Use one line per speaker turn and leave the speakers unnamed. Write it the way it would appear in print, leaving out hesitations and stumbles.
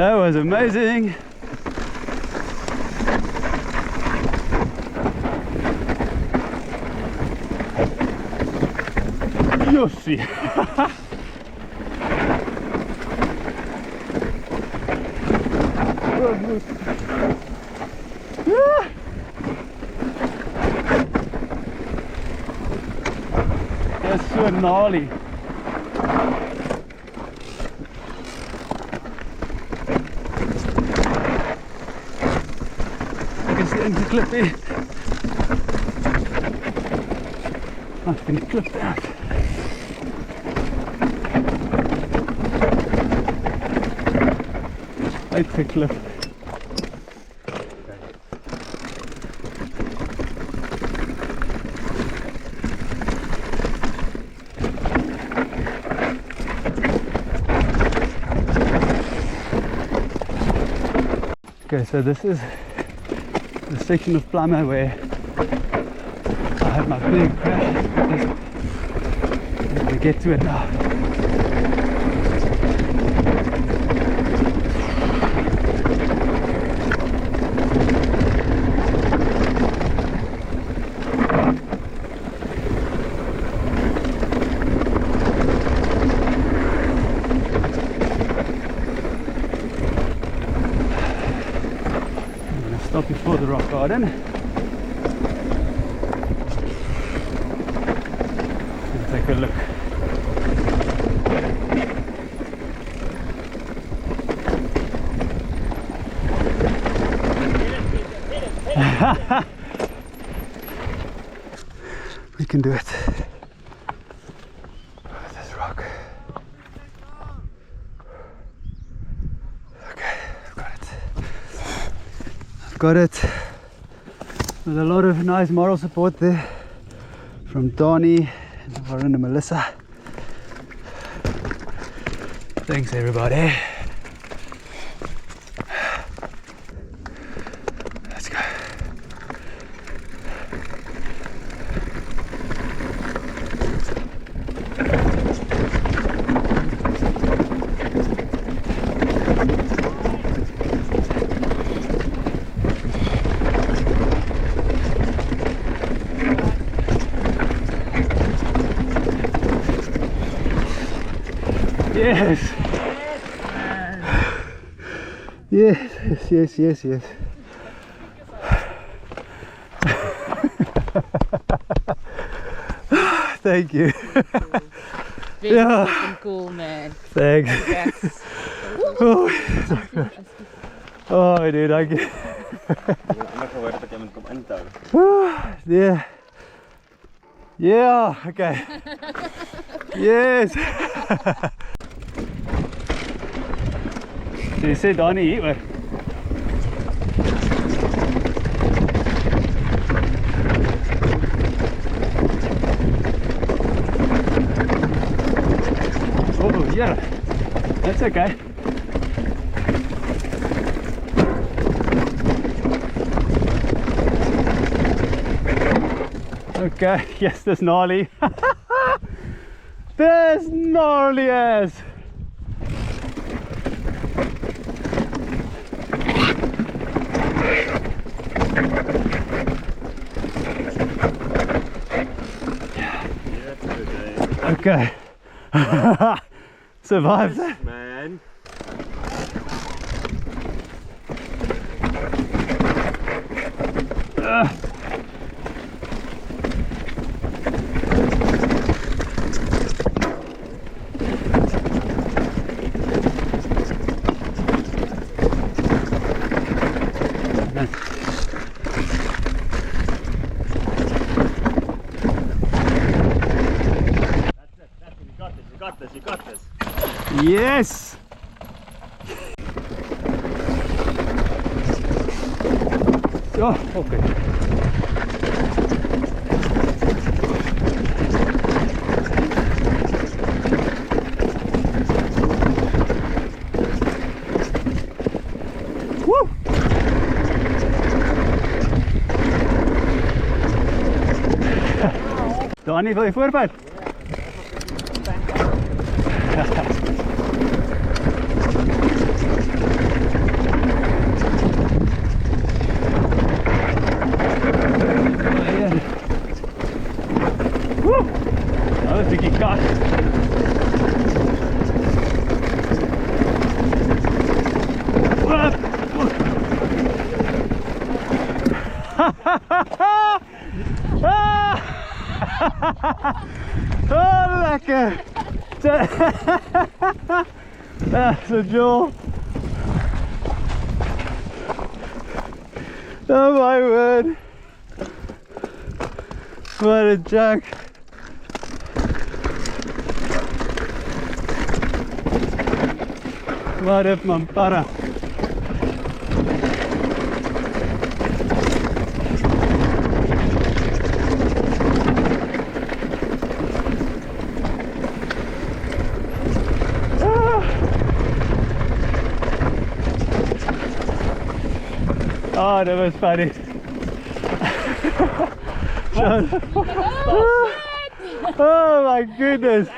That was amazing. Jussi. Dat is zo gnarly. Ek is ingeklip hier. Ek vind die klip uit. Uitgeklip. Okay, so this is the section of Plumber where I had my big crash. We get to it now. Stop before the rock garden and take a look. We can do it. This rock. Okay, I've got it. Got it with a lot of nice moral support there from Donnie and Warren and Melissa. Thanks everybody. Let's go. Yes. Yes. Thank you.
Very fucking cool, man.
Thanks.
Yes.
Oh, dude, I get. Yeah. Yeah. Okay. Yes. Jy sê daar nie hier oor. Oh, yeah. That's okay. Okay, yes, there's gnarly. There's gnarly as. Okay. Survived that.
Man. You got this.
Yes. Oh, okay. Woo. Donnie, wil je voorvat? Oh, lekker! That's a jewel. Oh my word! What a junk! Wat heb man para? Oh, that was funny. Oh my goodness.